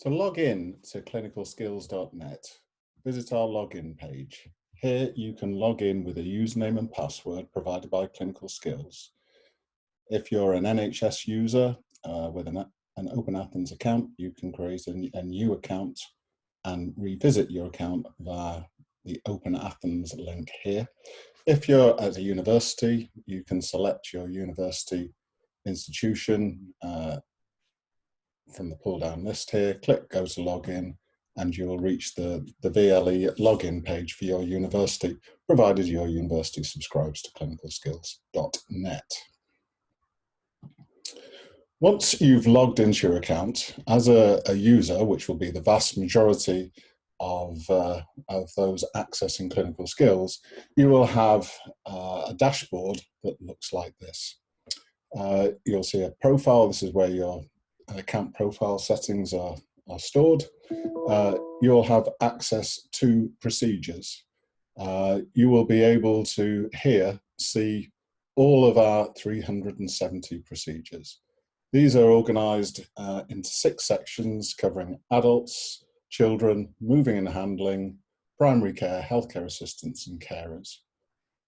To log in to clinicalskills.net, visit our login page. Here you can log in with a username and password provided by Clinical Skills. If you're an NHS user with an Open Athens account, you can create a new account and revisit your account via the Open Athens link here. If you're at a university, you can select your university institution from the pull-down list here, click Go to Login, and you will reach the VLE login page for your university, provided your university subscribes to clinicalskills.net. Once you've logged into your account, as a user, which will be the vast majority of those accessing clinical skills, you will have a dashboard that looks like this. You'll see a profile. This is where your account profile settings are stored. You'll have access to procedures. You will be able to here see all of our 370 procedures. These are organised into 6 sections covering adults, children, moving and handling, primary care, healthcare assistants and carers.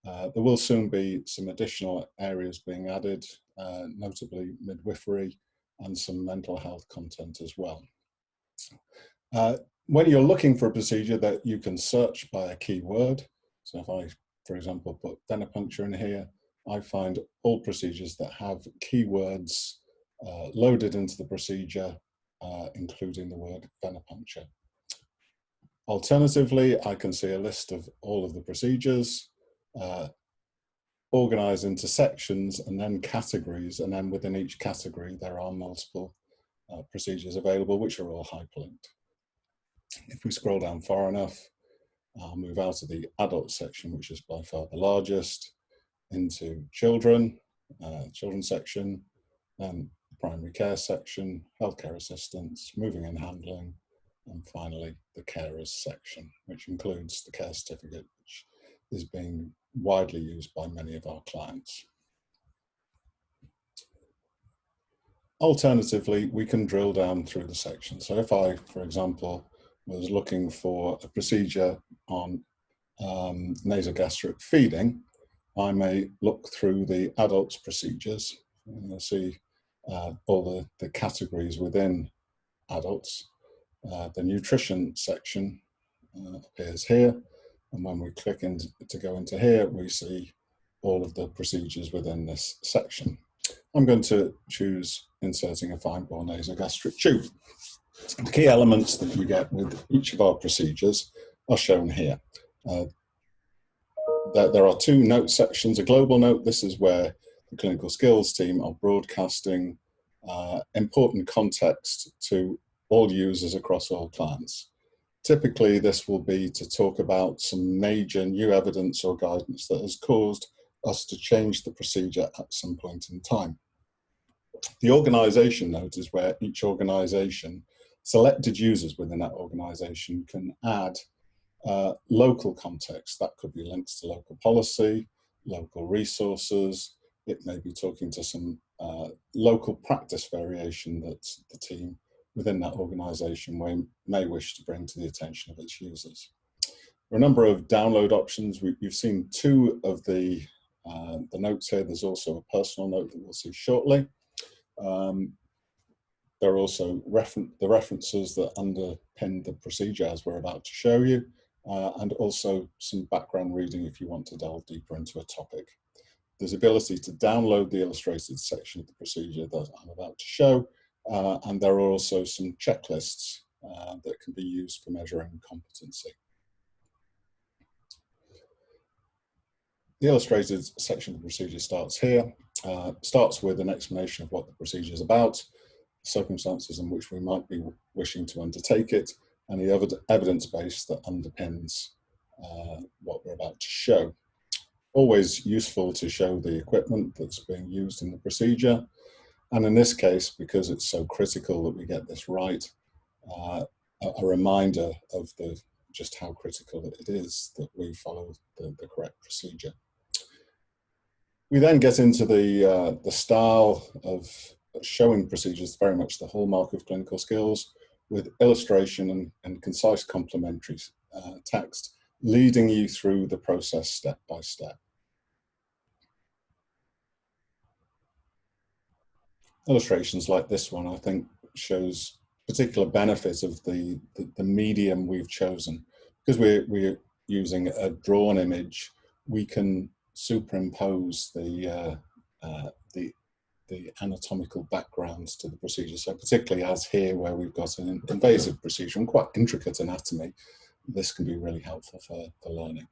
There will soon be some additional areas being added, notably midwifery and some mental health content as well. When you're looking for a procedure that you can search by a keyword, so if I, for example, put venipuncture in here, I find all procedures that have keywords loaded into the procedure, including the word venipuncture. Alternatively, I can see a list of all of the procedures, organized into sections and then categories, and then within each category there are multiple procedures available, which are all hyperlinked. If we scroll down far enough, I'll move out of the adult section, which is by far the largest, into children's section, then primary care section, healthcare assistants, moving and handling, and finally the carers section, which includes the care certificate, which is being widely used by many of our clients. Alternatively, we can drill down through the section. So if I, for example, was looking for a procedure on nasogastric feeding, I may look through the adults procedures and you'll see all the categories within adults. The nutrition section appears here, and when we click to go into here, we see all of the procedures within this section. I'm going to choose inserting a fine-bore nasogastric tube. The key elements that you get with each of our procedures are shown here. There are 2 note sections. A global note, this is where the clinical skills team are broadcasting important context to all users across all clients. Typically, this will be to talk about some major new evidence or guidance that has caused us to change the procedure at some point in time. The organisation note is where each organisation, selected users within that organisation, can add local context. That could be links to local policy, local resources. It may be talking to some local practice variation that the team within that organisation may wish to bring to the attention of its users. There are a number of download options. You've seen 2 of the notes here. There's also a personal note that we'll see shortly. There are also the references that underpin the procedure as we're about to show you, and also some background reading if you want to delve deeper into a topic. There's ability to download the illustrated section of the procedure that I'm about to show, and there are also some checklists that can be used for measuring competency. The illustrated section of the procedure starts here, starts with an explanation of what the procedure is about, circumstances in which we might be wishing to undertake it, and the evidence base that underpins what we're about to show. Always useful to show the equipment that's being used in the procedure, and in this case, because it's so critical that we get this right, a reminder of just how critical it is that we follow the correct procedure. We then get into the style of showing procedures, very much the hallmark of clinical skills, with illustration and concise complementary text, leading you through the process step by step. Illustrations like this one, I think, shows particular benefit of the medium we've chosen. Because we're using a drawn image, we can superimpose the anatomical backgrounds to the procedure. So particularly as here, where we've got an invasive procedure and quite intricate anatomy, this can be really helpful for learning.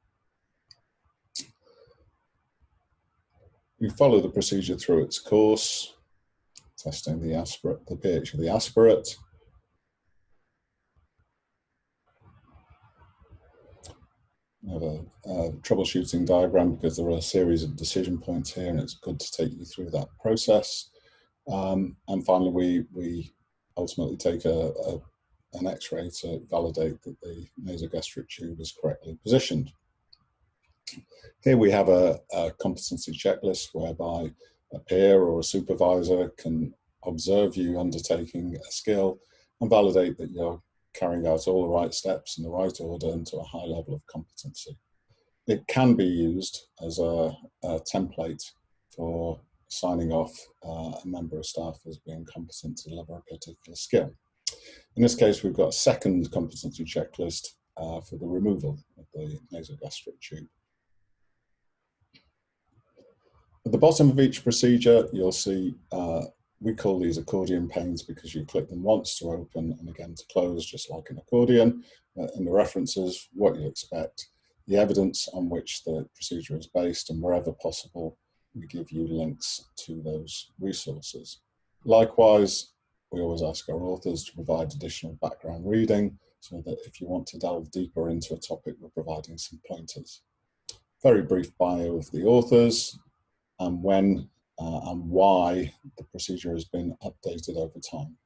We follow the procedure through its course, testing the aspirate, the pH of the aspirate. We have a troubleshooting diagram because there are a series of decision points here, and it's good to take you through that process. And finally, we ultimately take an X-ray to validate that the nasogastric tube is correctly positioned. Here we have a competency checklist whereby a peer or a supervisor can observe you undertaking a skill and validate that you're carrying out all the right steps in the right order and to a high level of competency. It can be used as a template for signing off a member of staff as being competent to deliver a particular skill. In this case, we've got a second competency checklist for the removal of the nasogastric tube. At the bottom of each procedure, you'll see, we call these accordion panes because you click them once to open and again to close, just like an accordion. In the references, what you expect, the evidence on which the procedure is based, and wherever possible, we give you links to those resources. Likewise, we always ask our authors to provide additional background reading so that if you want to delve deeper into a topic, we're providing some pointers. Very brief bio of the authors, and when and why the procedure has been updated over time.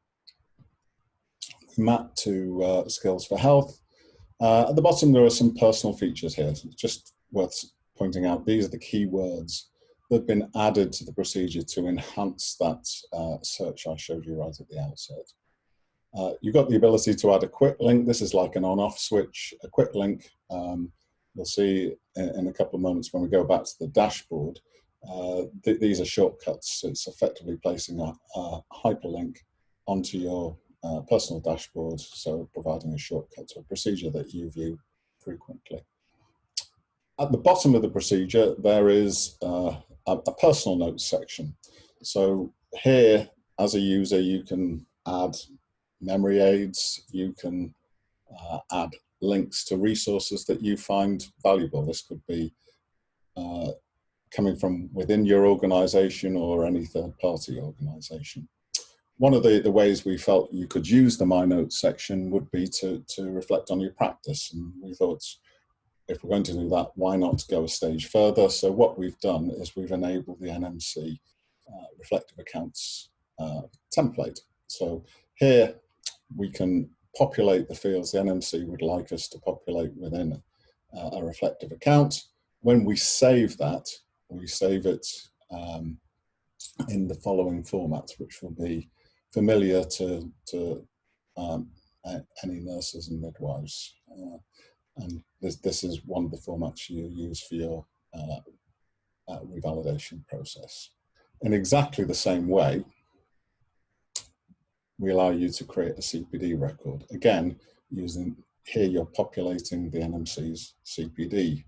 Map to skills for health. At the bottom, there are some personal features here. So it's just worth pointing out, these are the key words that have been added to the procedure to enhance that search I showed you right at the outset. You've got the ability to add a quick link. This is like an on-off switch, a quick link. You'll see in a couple of moments when we go back to the dashboard, these are shortcuts. It's effectively placing a hyperlink onto your personal dashboard, so providing a shortcut to a procedure that you view frequently. At the bottom of the procedure, there is a personal notes section. So here, as a user, you can add memory aids, you can add links to resources that you find valuable. This could be coming from within your organization or any third-party organization. One of the ways we felt you could use the My Notes section would be to reflect on your practice. And we thought, if we're going to do that, why not go a stage further? So what we've done is we've enabled the NMC reflective accounts template. So here we can populate the fields the NMC would like us to populate within a reflective account. When we save that, we save it in the following formats, which will be familiar to any nurses and midwives. And this is one of the formats you use for your revalidation process. In exactly the same way, we allow you to create a CPD record. Again, using here you're populating the NMC's CPD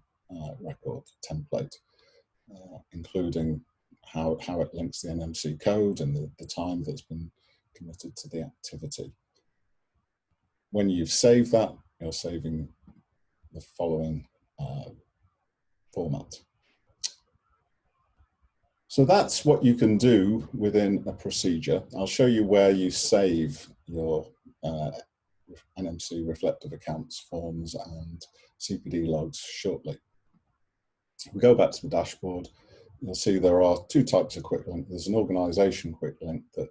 record template, including how it links the NMC code and the time that's been committed to the activity. When you've saved that, you're saving the following format. So that's what you can do within a procedure. I'll show you where you save your NMC reflective accounts, forms, and CPD logs shortly. If we go back to the dashboard, you'll see there are two types of quick link. There's an organization quick link that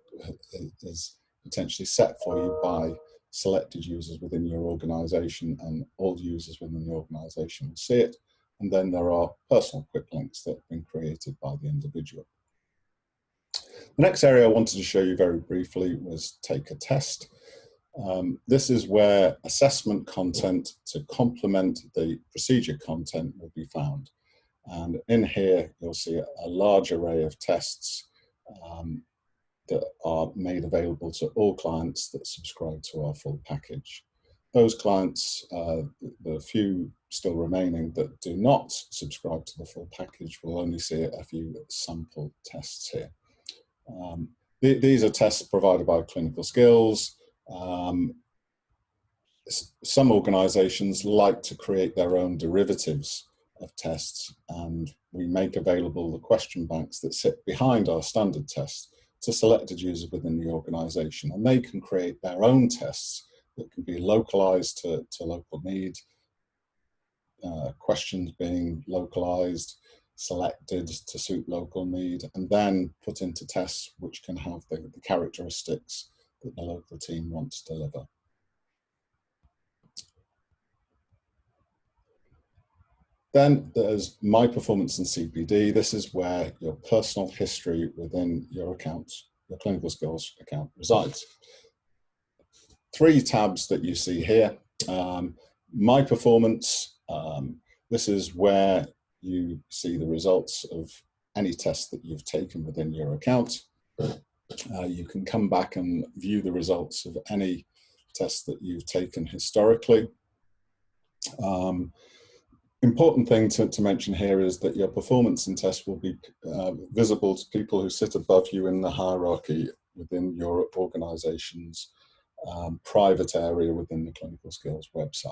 is potentially set for you by selected users within your organization, and all users within the organization will see it. And then there are personal quick links that have been created by the individual. The next area I wanted to show you very briefly was take a test. This is where assessment content to complement the procedure content will be found. And in here, you'll see a large array of tests that are made available to all clients that subscribe to our full package. Those clients, the few still remaining that do not subscribe to the full package, will only see a few sample tests here. These are tests provided by Clinical Skills. Some organisations like to create their own derivatives of tests, and we make available the question banks that sit behind our standard tests to selected users within the organisation, and they can create their own tests that can be localised to local need, questions being localised, selected to suit local need, and then put into tests which can have the characteristics that the local team wants to deliver. Then there's My Performance in CPD. This is where your personal history within your account, your Clinical Skills account, resides. 3 tabs that you see here. My Performance, this is where you see the results of any test that you've taken within your account. You can come back and view the results of any tests that you've taken historically. Important thing to mention here is that your performance in tests will be visible to people who sit above you in the hierarchy within your organisation's private area within the Clinical Skills website.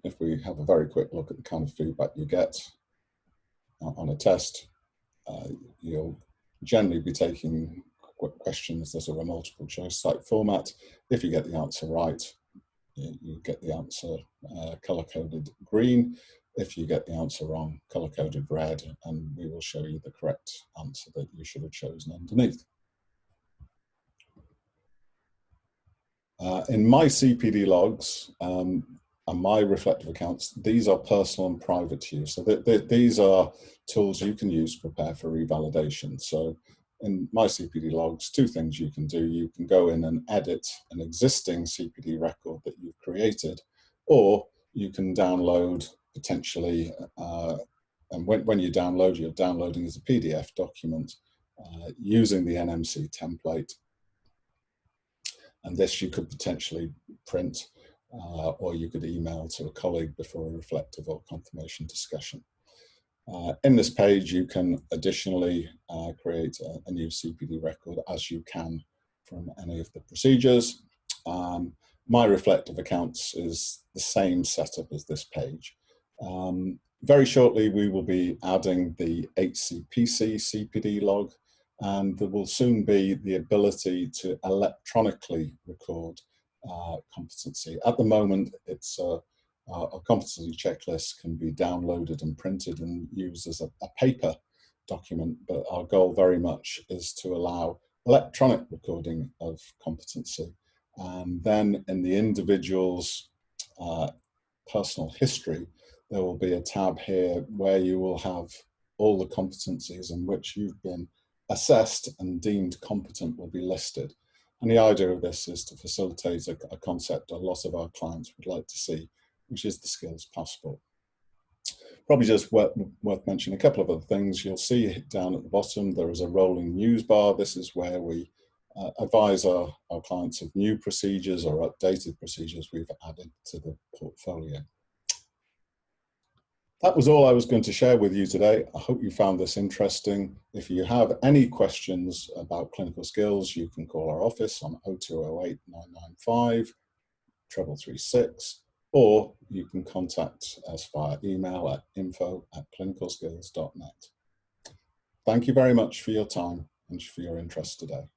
If we have a very quick look at the kind of feedback you get on a test, you'll generally be taking questions that are a multiple choice type format. If you get the answer right, you get the answer color-coded green. If you get the answer wrong, color-coded red, and we will show you the correct answer that you should have chosen underneath. In My CPD Logs and My Reflective Accounts, these are personal and private to you. So these are tools you can use to prepare for revalidation. So in My CPD Logs, 2 things you can do. You can go in and edit an existing CPD record that you've created, or you can download potentially, and when you download, you're downloading as a PDF document using the NMC template. And this you could potentially print, or you could email to a colleague before a reflective or confirmation discussion. In this page, you can additionally create a new CPD record as you can from any of the procedures. My Reflective Accounts is the same setup as this page. Very shortly, we will be adding the HCPC CPD log, and there will soon be the ability to electronically record competency. At the moment, it's a competency checklist can be downloaded and printed and used as a paper document, but our goal very much is to allow electronic recording of competency. And then in the individual's personal history, there will be a tab here where you will have all the competencies in which you've been assessed and deemed competent will be listed. And the idea of this is to facilitate a concept a lot of our clients would like to see, which is the skills passport. Probably just worth mentioning a couple of other things. You'll see down at the bottom there is a rolling news bar. This is where we advise our clients of new procedures or updated procedures we've added to the portfolio. That was all I was going to share with you today. I hope you found this interesting. If you have any questions about Clinical Skills, you can call our office on 0208 995 336, or you can contact us via email at info@clinicalskills.net. Thank you very much for your time and for your interest today.